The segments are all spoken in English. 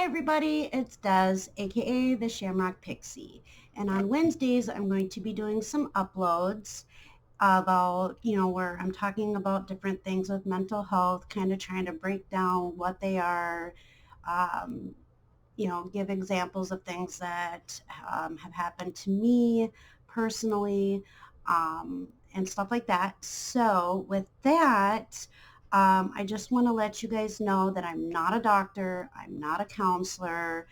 everybody, it's Des, aka the Shamrock Pixie. And on Wednesdays, I'm going to be doing some uploads about, where I'm talking about different things with mental health, kind of trying to break down what they are, um, give examples of things that have happened to me personally, and stuff like that. So with that, I just want to let you guys know that I'm not a doctor, I'm not a counselor.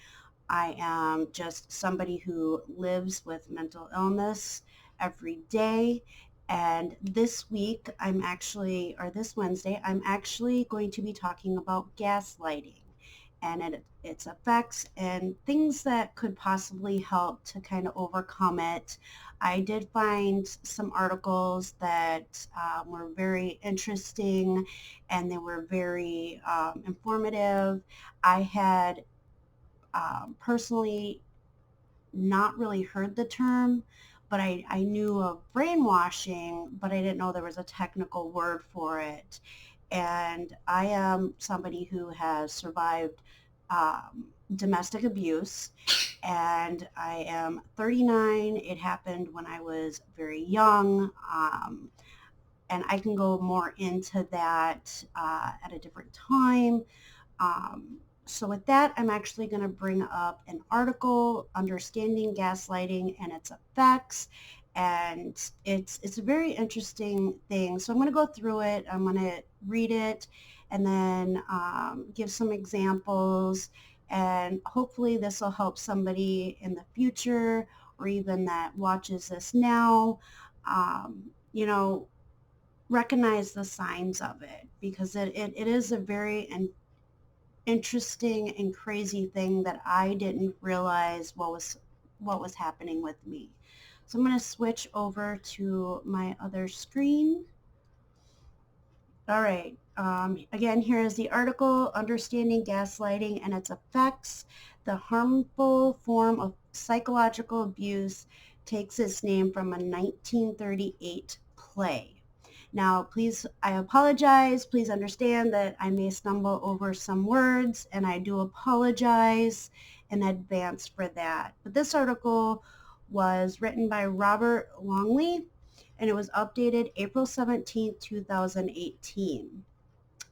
I am just somebody who lives with mental illness every day. And this week, or this Wednesday, I'm actually going to be talking about gaslighting and its effects and things that could possibly help to kind of overcome it. I did find some articles that were very interesting and they were very informative. I had personally not really heard the term, but I knew of brainwashing, but I didn't know there was a technical word for it. And I am somebody who has survived domestic abuse, and I am 39. It happened when I was very young, and I can go more into that at a different time. Um, so with that, I'm actually going to bring up an article, Understanding Gaslighting and Its Effects. And it's a very interesting thing. So I'm going to go through it. I'm going to read it and then give some examples. And hopefully this will help somebody in the future or even that watches this now, um, you know, recognize the signs of it, because it is a very interesting and crazy thing that I didn't realize what was happening with me. So I'm going to switch over to my other screen. All right. Again, here is the article, Understanding Gaslighting and Its Effects. The harmful form of psychological abuse takes its name from a 1938 play. Now, please, I apologize. Please understand that I may stumble over some words, and I do apologize in advance for that. But this article was written by Robert Longley, and it was updated April 17th, 2018.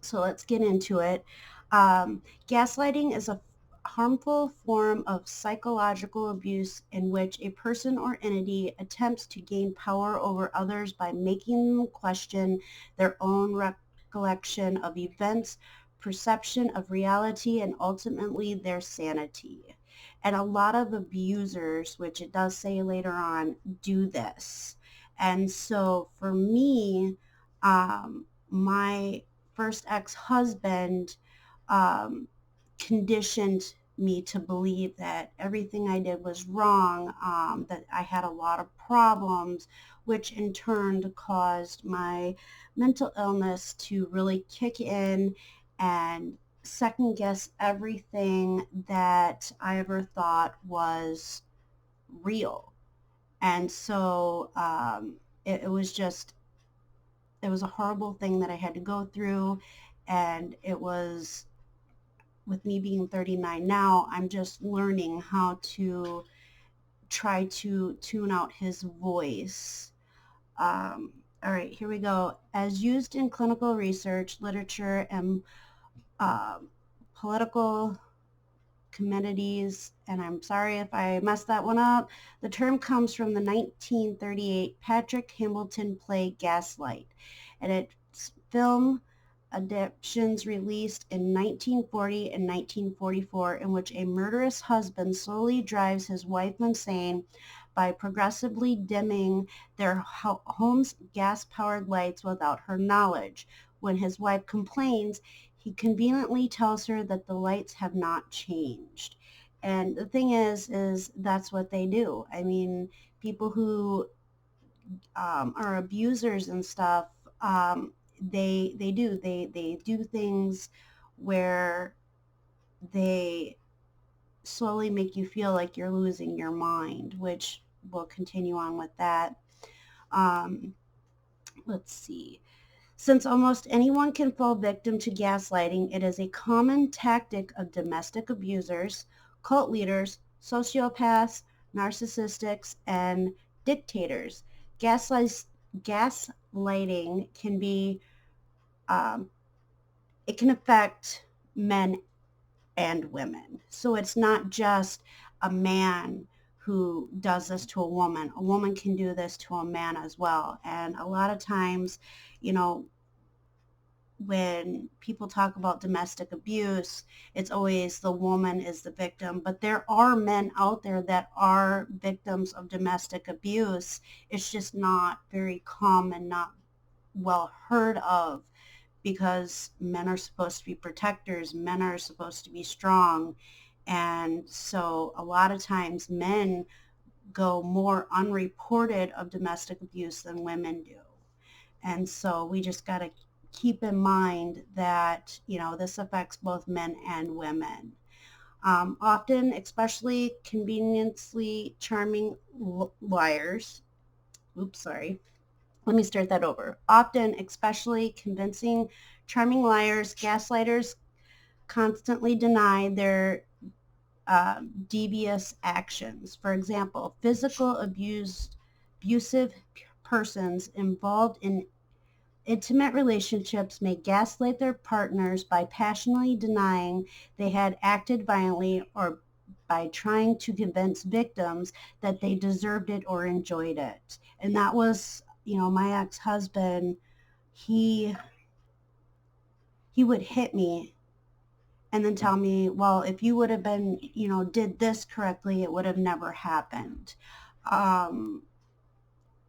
So let's get into it. Gaslighting is a harmful form of psychological abuse in which a person or entity attempts to gain power over others by making them question their own recollection of events, perception of reality, and ultimately their sanity. And a lot of abusers, which it does say later on, do this. And so for me, my first ex-husband conditioned me to believe that everything I did was wrong, that I had a lot of problems, which in turn caused my mental illness to really kick in and second guess everything that I ever thought was real. And so it was a horrible thing that I had to go through. And it was, with me being 39 now, I'm just learning how to try to tune out his voice. All right, here we go. As used in clinical research, literature, and political communities, and I'm sorry if I messed that one up, the term comes from the 1938 Patrick Hamilton play Gaslight, and its film adaptations released in 1940 and 1944, in which a murderous husband slowly drives his wife insane by progressively dimming their home's gas-powered lights without her knowledge. When his wife complains, he conveniently tells her that the lights have not changed. And the thing is that's what they do. I mean, people who are abusers and stuff, they do things where they slowly make you feel like you're losing your mind, which we'll continue on with that. Let's see. Since almost anyone can fall victim to gaslighting, it is a common tactic of domestic abusers, cult leaders, sociopaths, narcissists, and dictators. Gaslight, gaslighting can be, um, it can affect men and women. So it's not just a man who does this to a woman. A woman can do this to a man as well. And a lot of times, you know, when people talk about domestic abuse, it's always the woman is the victim, but there are men out there that are victims of domestic abuse. It's just not very common, not well heard of, because men are supposed to be protectors, men are supposed to be strong. And so a lot of times men go more unreported of domestic abuse than women do. And so we just got to keep in mind that, this affects both men and women. Often, especially conveniently charming liars. Oops, sorry. Let me start that over. Often, especially convincing, charming liars, gaslighters constantly deny their devious actions. For example, abusive persons involved in intimate relationships may gaslight their partners by passionately denying they had acted violently, or by trying to convince victims that they deserved it or enjoyed it. And that was, my ex-husband. He would hit me and then tell me, well, if you would have been, did this correctly, it would have never happened. Um,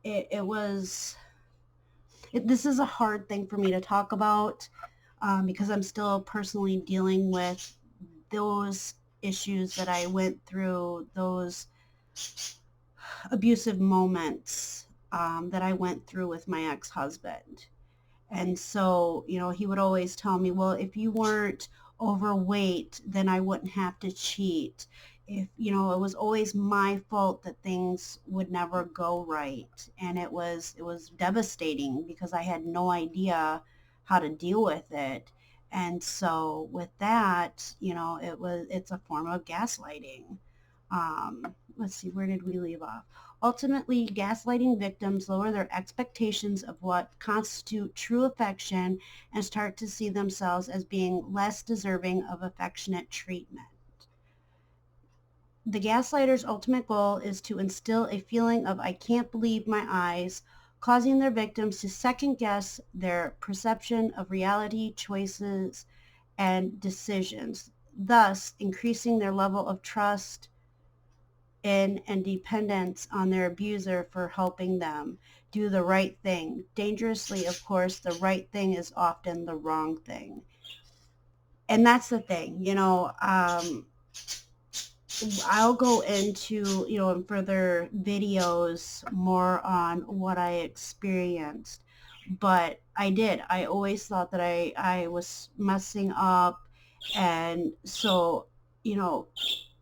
it was, this is a hard thing for me to talk about, because I'm still personally dealing with those issues that I went through, those abusive moments that I went through with my ex-husband. And so, he would always tell me, well, if you weren't overweight, then I wouldn't have to cheat. If, it was always my fault that things would never go right. And it was devastating because I had no idea how to deal with it. And so with that, it's a form of gaslighting. Let's see, where did we leave off? Ultimately, gaslighting victims lower their expectations of what constitute true affection and start to see themselves as being less deserving of affectionate treatment. The gaslighter's ultimate goal is to instill a feeling of "I can't believe my eyes," causing their victims to second guess their perception of reality, choices, and decisions, thus increasing their level of trust in and dependence on their abuser for helping them do the right thing. Dangerously, of course, the right thing is often the wrong thing. And that's the thing, I'll go into, in further videos more on what I experienced. But I always thought that I was messing up. And so, you know,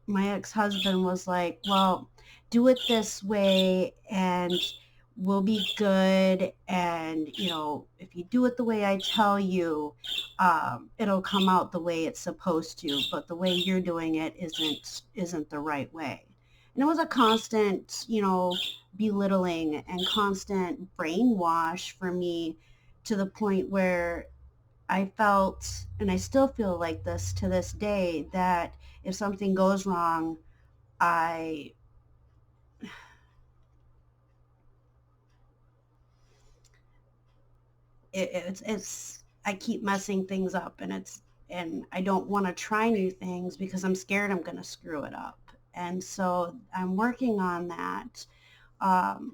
my ex-husband was like, well, do it this way and we'll be good. And, if you do it the way I tell you, it'll come out the way it's supposed to. But the way you're doing it isn't the right way. And it was a constant, belittling and constant brainwash for me, to the point where I felt, and I still feel like this to this day, that if something goes wrong, I it's I keep messing things up, and I don't want to try new things because I'm scared I'm going to screw it up. And so I'm working on that,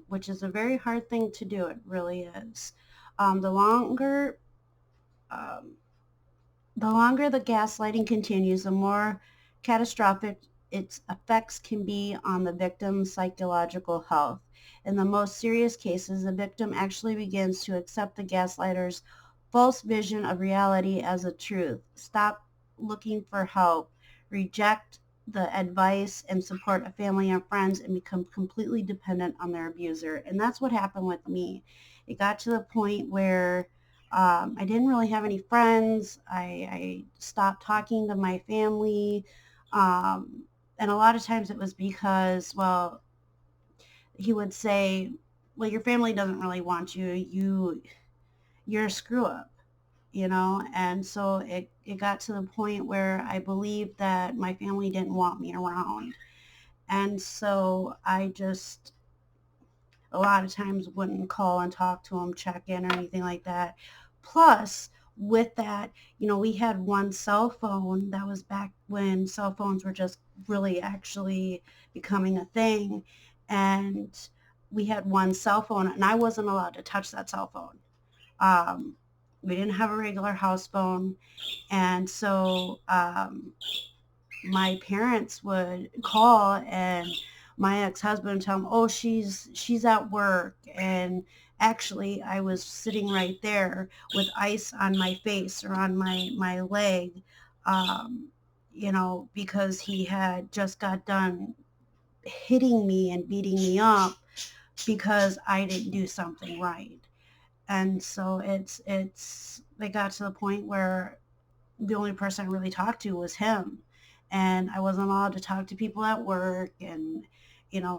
which is a very hard thing to do. It really is. The longer um, The longer the gaslighting continues, the more catastrophic its effects can be on the victim's psychological health. In the most serious cases, the victim actually begins to accept the gaslighter's false vision of reality as a truth, stop looking for help, reject the advice and support of family and friends, and become completely dependent on their abuser. And that's what happened with me. It got to the point where I didn't really have any friends. I stopped talking to my family. Um, and a lot of times it was because, well, he would say, well, your family doesn't really want you. You're a screw up, you know? And so it got to the point where I believed that my family didn't want me around. And so I just a lot of times wouldn't call and talk to him, check in or anything like that. Plus, with that, we had one cell phone. That was back when cell phones were just really actually becoming a thing. And we had one cell phone, and I wasn't allowed to touch that cell phone. Um, we didn't have a regular house phone. And so my parents would call and my ex-husband would tell them, oh, she's at work. And actually I was sitting right there with ice on my face or on my leg, um, because he had just got done hitting me and beating me up because I didn't do something right. And so they got to the point where the only person I really talked to was him. And I wasn't allowed to talk to people at work and,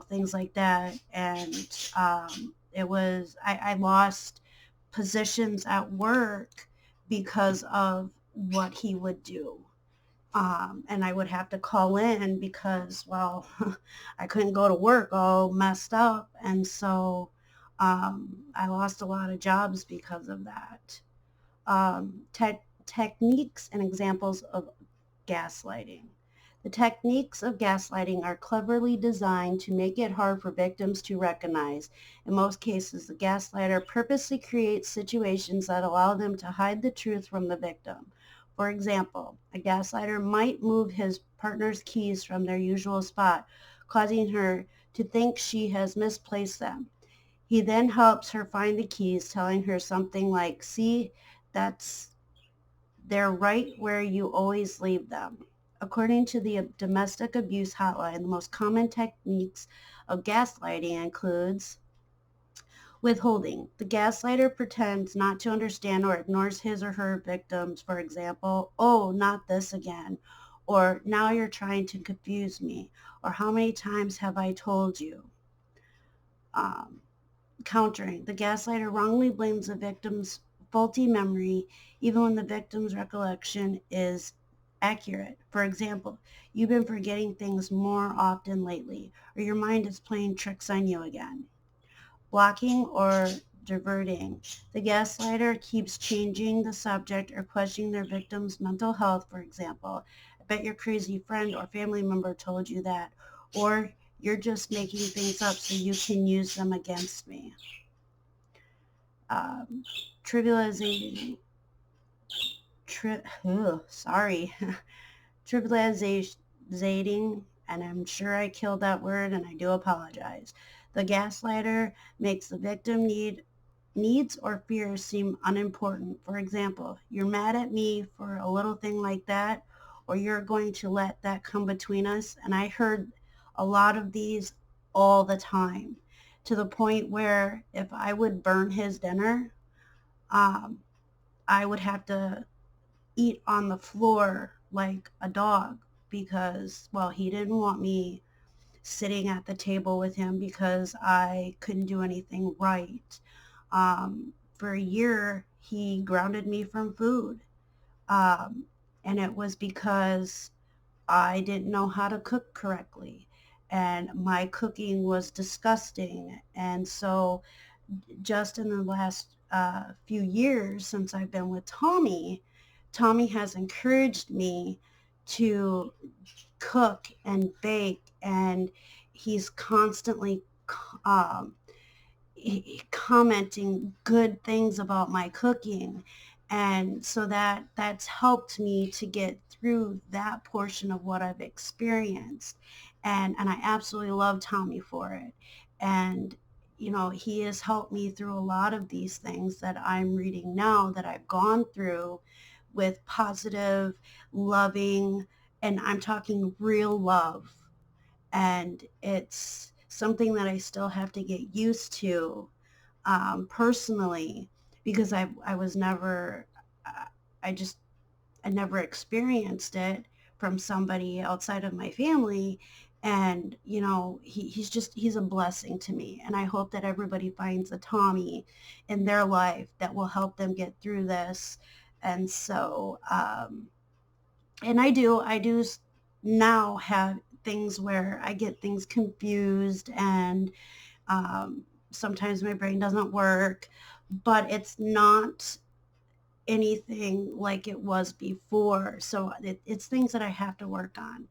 things like that. And I lost positions at work because of what he would do. And I would have to call in because, well, I couldn't go to work all messed up. And so I lost a lot of jobs because of that. Techniques and examples of gaslighting. The techniques of gaslighting are cleverly designed to make it hard for victims to recognize. In most cases, the gaslighter purposely creates situations that allow them to hide the truth from the victim. For example, a gaslighter might move his partner's keys from their usual spot, causing her to think she has misplaced them. He then helps her find the keys, telling her something like, see, that's they're right where you always leave them. According to the domestic abuse hotline, the most common techniques of gaslighting includes withholding. The gaslighter pretends not to understand or ignores his or her victims. For example, oh, not this again. Or now you're trying to confuse me. Or how many times have I told you? Um, Countering. The gaslighter wrongly blames the victim's faulty memory even when the victim's recollection is accurate. For example, you've been forgetting things more often lately, or your mind is playing tricks on you again. Blocking or diverting. The gaslighter keeps changing the subject or questioning their victim's mental health. For example, I bet your crazy friend or family member told you that, or you're just making things up so you can use them against me. Trivialization, sorry, trivializing, and I'm sure I killed that word and I do apologize. The gaslighter makes the victim needs or fears seem unimportant. For example, you're mad at me for a little thing like that, or you're going to let that come between us. And I heard a lot of these all the time, to the point where if I would burn his dinner, um, I would have to eat on the floor like a dog because, well, he didn't want me sitting at the table with him because I couldn't do anything right. For a year, he grounded me from food. Um, and it was because I didn't know how to cook correctly. And my cooking was disgusting. And so just in the last few years since I've been with Tommy, Tommy has encouraged me to cook and bake, and he's constantly um, commenting good things about my cooking. And so that's helped me to get through that portion of what I've experienced. And I absolutely love Tommy for it. And he has helped me through a lot of these things that I'm reading now that I've gone through with positive, loving, and I'm talking real love. And it's something that I still have to get used to personally, because I was never, I just, I never experienced it from somebody outside of my family. And, he's a blessing to me. And I hope that everybody finds a Tommy in their life that will help them get through this. And so, and I do now have things where I get things confused, and sometimes my brain doesn't work, but it's not anything like it was before. So it's things that I have to work on.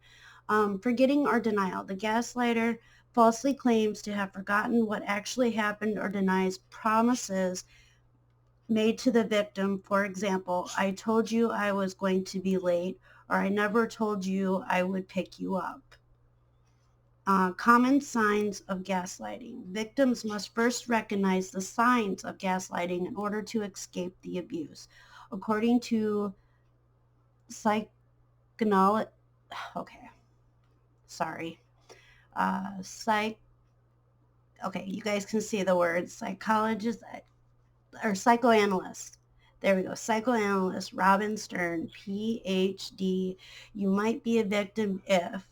Forgetting or denial. The gaslighter falsely claims to have forgotten what actually happened or denies promises made to the victim. For example, I told you I was going to be late, or I never told you I would pick you up. Common signs of gaslighting. Victims must first recognize the signs of gaslighting in order to escape the abuse. According to psychoanalyst, okay, sorry, psych, okay, you guys can see the word psychologist or psychoanalyst. There we go. Psychoanalyst Robin Stern, PhD. You might be a victim if.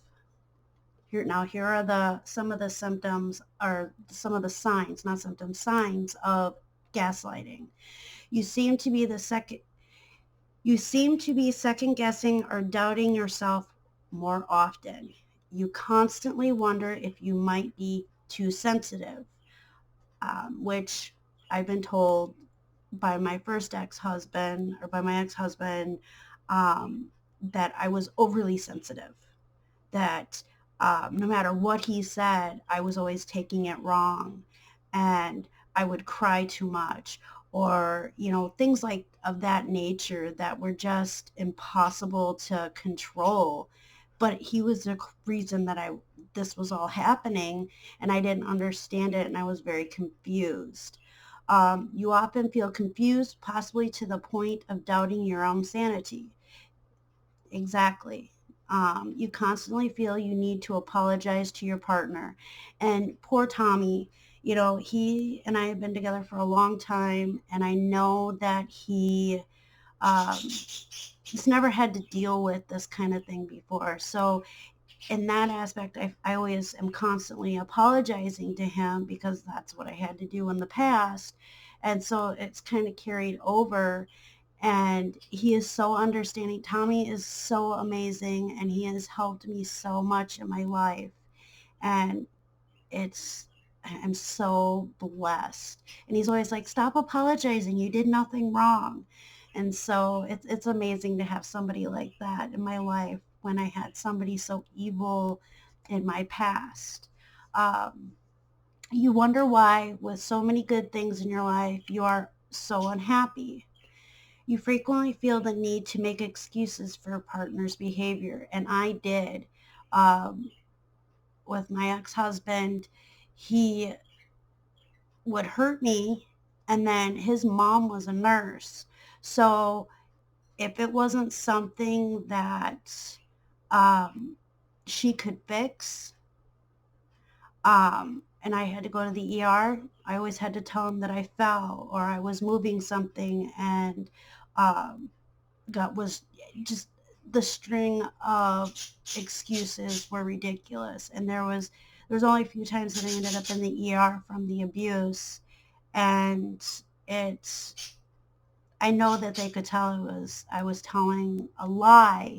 Here are some of the symptoms, or some of the signs, not symptoms, signs of gaslighting. You seem to be second guessing or doubting yourself more often. You constantly wonder if you might be too sensitive, which I've been told by my first ex-husband, or by my ex-husband, that I was overly sensitive, that no matter what he said, I was always taking it wrong, and I would cry too much, or, things like of that nature that were just impossible to control. But he was the reason that this was all happening, and I didn't understand it, and I was very confused. You often feel confused, possibly to the point of doubting your own sanity. Exactly. You constantly feel you need to apologize to your partner. And poor Tommy, he and I have been together for a long time, and I know that he's never had to deal with this kind of thing before. So in that aspect, I always am constantly apologizing to him, because that's what I had to do in the past. And so it's kind of carried over, and he is so understanding. Tommy is so amazing, and he has helped me so much in my life. And I'm so blessed. And he's always like, stop apologizing. You did nothing wrong. And so it's amazing to have somebody like that in my life when I had somebody so evil in my past. Um, you wonder why, with so many good things in your life, you are so unhappy. You frequently feel the need to make excuses for a partner's behavior, and I did. Um, with my ex-husband, he would hurt me, and then his mom was a nurse. So if it wasn't something that um, she could fix, and I had to go to the ER, I always had to tell him that I fell, or I was moving something, and um, was just, the string of excuses were ridiculous. And there was only a few times that I ended up in the ER from the abuse. And it's I know that they could tell I was telling a lie,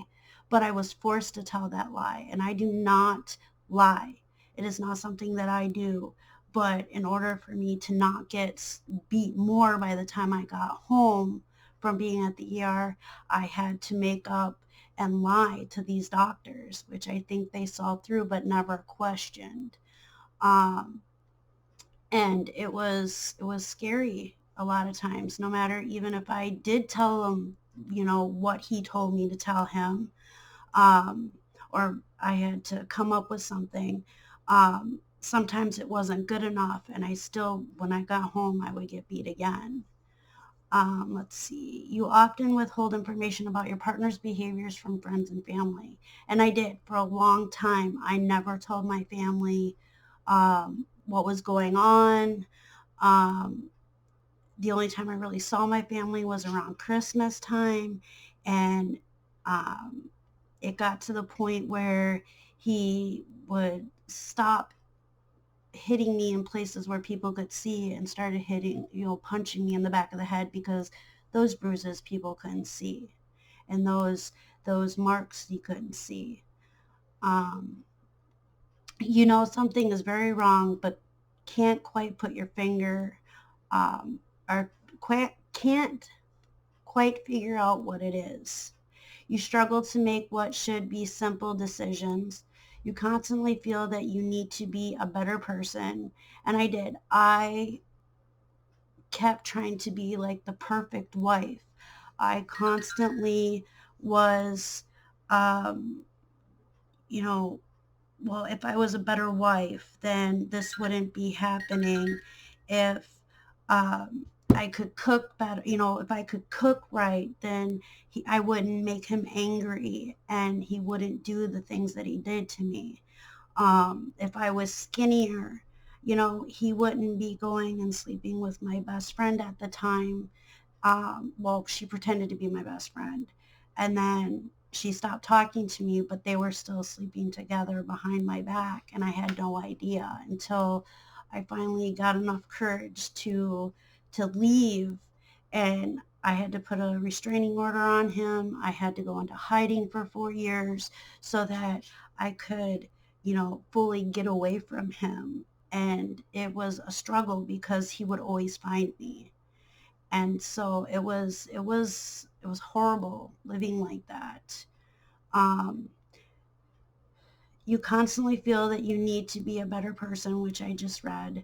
but I was forced to tell that lie. And I do not lie. It is not something that I do. But in order for me to not get beat more by the time I got home from being at the ER, I had to make up and lie to these doctors, which I think they saw through but never questioned. Um, and it was scary a lot of times, no matter, even if I did tell him, what he told me to tell him, um, or I had to come up with something. Sometimes it wasn't good enough, and I still, when I got home, I would get beat again. Let's see. You often withhold information about your partner's behaviors from friends and family. And I did for a long time. I never told my family what was going on. Um, The only time I really saw my family was around Christmas time. And um, it got to the point where he would stop hitting me in places where people could see and started hitting, punching me in the back of the head, because those bruises people couldn't see, and those marks you couldn't see. Um, something is very wrong, but can't quite put your finger, um, or can't quite figure out what it is. You struggle to make what should be simple decisions. You constantly feel that you need to be a better person. And I did. I kept trying to be like the perfect wife. I constantly was, um, you know, well, if I was a better wife, then this wouldn't be happening. If I could cook better, if I could cook right, then I wouldn't make him angry and he wouldn't do the things that he did to me. If I was skinnier, he wouldn't be going and sleeping with my best friend at the time. Well, she pretended to be my best friend. And then she stopped talking to me, but they were still sleeping together behind my back. And I had no idea until I finally got enough courage to leave. And I had to put a restraining order on him. I had to go into hiding for 4 years so that I could, fully get away from him. And it was a struggle because he would always find me. And so it was horrible living like that. um, you constantly feel that you need to be a better person, which I just read.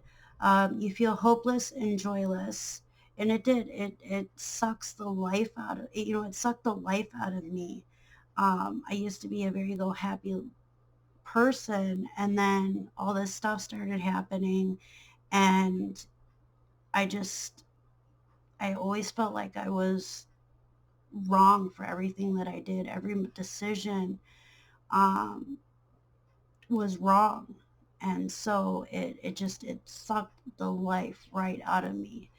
You feel hopeless and joyless, and it sucks the life out of it sucked the life out of me. I used to be a very go happy person, and then all this stuff started happening, and i just I always felt like I was wrong for everything that I did. Every decision um, was wrong. And so it sucked the life right out of me.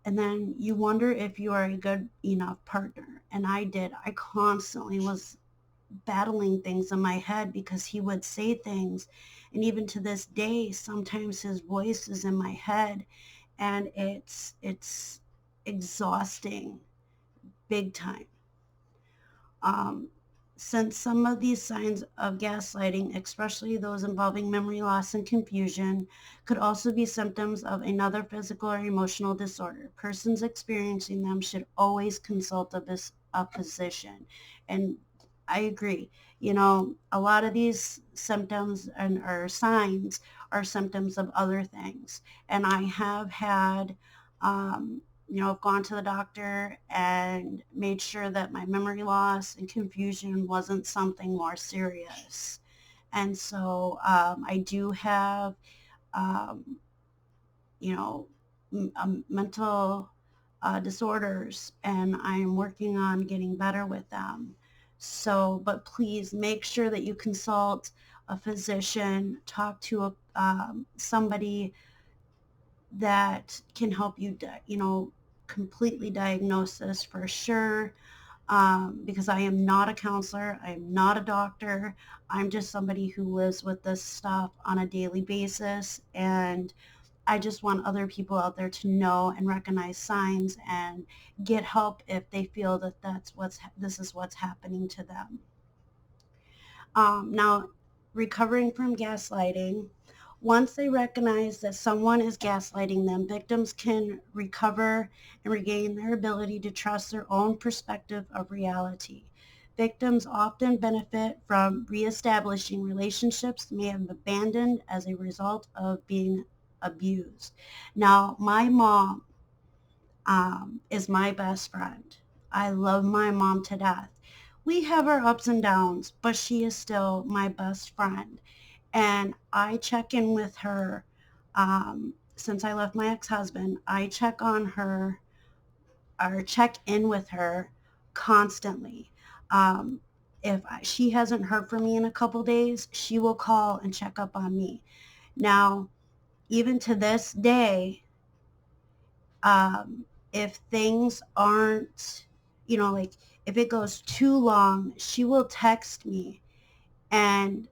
And then you wonder if you are a good enough partner. And I did. I constantly was battling things in my head because he would say things. And even to this day, sometimes his voice is in my head, and it's exhausting, big time. Um, since some of these signs of gaslighting, especially those involving memory loss and confusion, could also be symptoms of another physical or emotional disorder, persons experiencing them should always consult a physician. And I agree. A lot of these symptoms and or signs are symptoms of other things. And I have had I've gone to the doctor and made sure that my memory loss and confusion wasn't something more serious. And so I do have, um, mental disorders, and I'm working on getting better with them. So, but please make sure that you consult a physician, talk to somebody that can help you, completely diagnose this for sure. Because I am not a counselor, I am not a doctor. I'm just somebody who lives with this stuff on a daily basis, and I just want other people out there to know and recognize signs and get help if they feel that this is what's happening to them. Now, recovering from gaslighting, once they recognize that someone is gaslighting them, victims can recover and regain their ability to trust their own perspective of reality. Victims often benefit from reestablishing relationships they may have abandoned as a result of being abused. Now, my mom is my best friend. I love my mom to death. We have our ups and downs, but she is still my best friend. And I check in with her. Since I left my ex-husband, I check on her or check in with her constantly. Um, if she hasn't heard from me in a couple days, she will call and check up on me. Now, even to this day, If things aren't, like if it goes too long, she will text me, and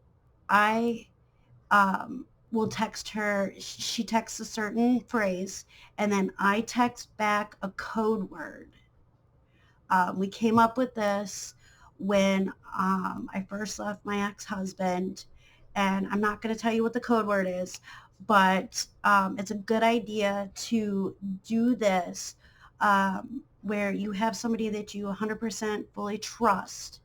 I will text her. She texts a certain phrase, and then I text back a code word. We came up with this when I first left my ex-husband, and I'm not going to tell you what the code word is, but it's a good idea to do this where you have somebody that you 100% fully trust,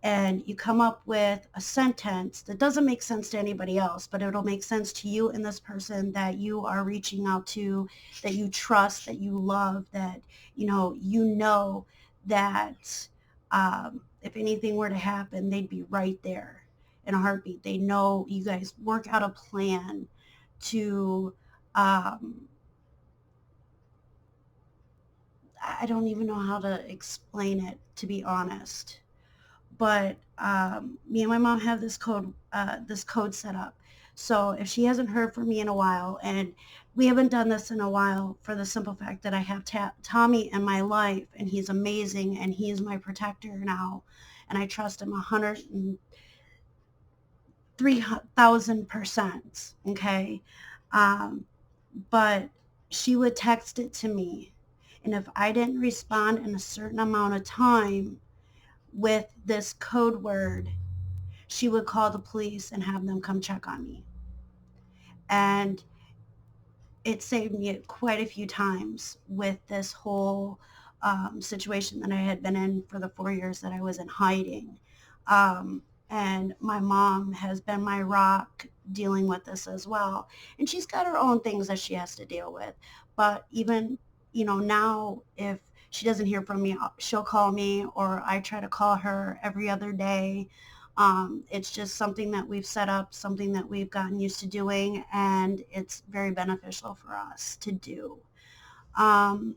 and you come up with a sentence that doesn't make sense to anybody else, but it'll make sense to you and this person that you are reaching out to, that you trust, that you love, that you know that if anything were to happen, they'd be right there in a heartbeat. They know you guys work out a plan to I don't even know how to explain it, to be honest. But me and my mom have this code set up. So if she hasn't heard from me in a while, and we haven't done this in a while for the simple fact that I have Tommy in my life, and he's amazing, and he is my protector now, and I trust him 103,000%. Okay, um, but she would text it to me, and if I didn't respond in a certain amount of time with this code word, she would call the police and have them come check on me. And it saved me quite a few times with this whole situation that I had been in for the 4 years that I was in hiding. And my mom has been my rock dealing with this as well. And she's got her own things that she has to deal with. But even, now, if she doesn't hear from me, she'll call me, or I try to call her every other day. It's just something that we've set up, something that we've gotten used to doing, and it's very beneficial for us to do. Um,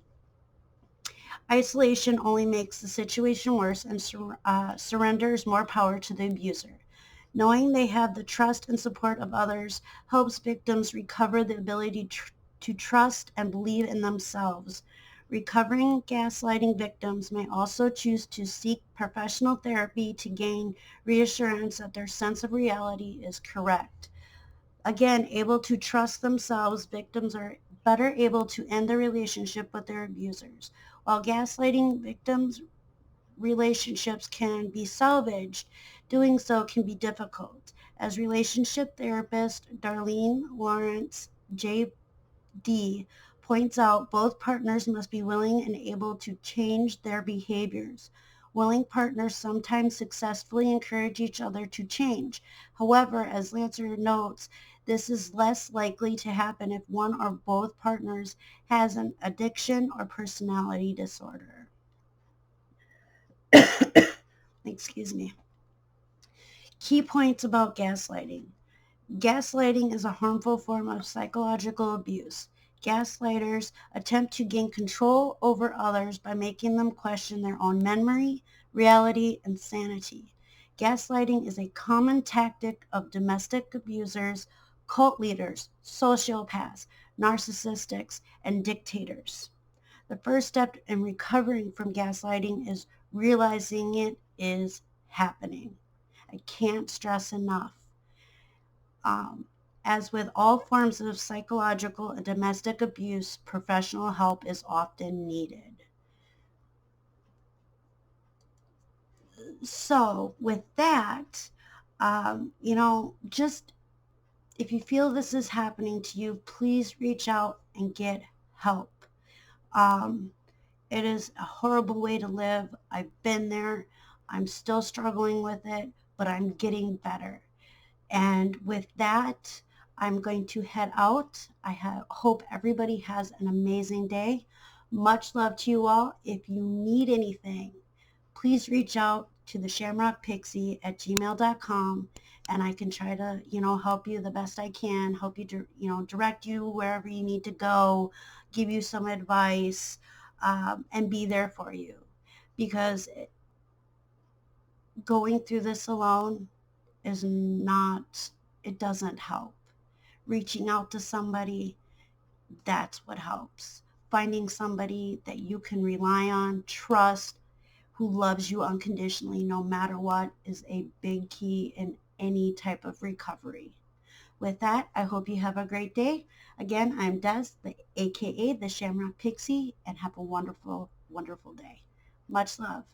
Isolation only makes the situation worse and surrenders more power to the abuser. Knowing they have the trust and support of others helps victims recover the ability to trust and believe in themselves. Recovering gaslighting victims may also choose to seek professional therapy to gain reassurance that their sense of reality is correct. Again, able to trust themselves, victims are better able to end their relationship with their abusers. While gaslighting victims' relationships can be salvaged, doing so can be difficult. As relationship therapist Darlene Lawrence J.D. points out, both partners must be willing and able to change their behaviors. Willing partners sometimes successfully encourage each other to change. However, as Lancer notes, this is less likely to happen if one or both partners has an addiction or personality disorder. Excuse me. Key points about gaslighting. Gaslighting is a harmful form of psychological abuse. Gaslighters attempt to gain control over others by making them question their own memory, reality, and sanity. Gaslighting is a common tactic of domestic abusers, cult leaders, sociopaths, narcissists, and dictators. The first step in recovering from gaslighting is realizing it is happening. I can't stress enough. As with all forms of psychological and domestic abuse, professional help is often needed. So with that, just if you feel this is happening to you, please reach out and get help. Um, it is a horrible way to live. I've been there. I'm still struggling with it, but I'm getting better. And with that, I'm going to head out. Hope everybody has an amazing day. Much love to you all. If you need anything, please reach out to theshamrockpixie at gmail.com, and I can try to, help you the best I can, help you, direct you wherever you need to go, give you some advice, and be there for you. Because going through this alone is not, it doesn't help. Reaching out to somebody, that's what helps. finding somebody that you can rely on, trust, who loves you unconditionally no matter what is a big key in any type of recovery. With that, I hope you have a great day. Again, I'm Des, aka the Shamrock Pixie, and have a wonderful, wonderful day. Much love.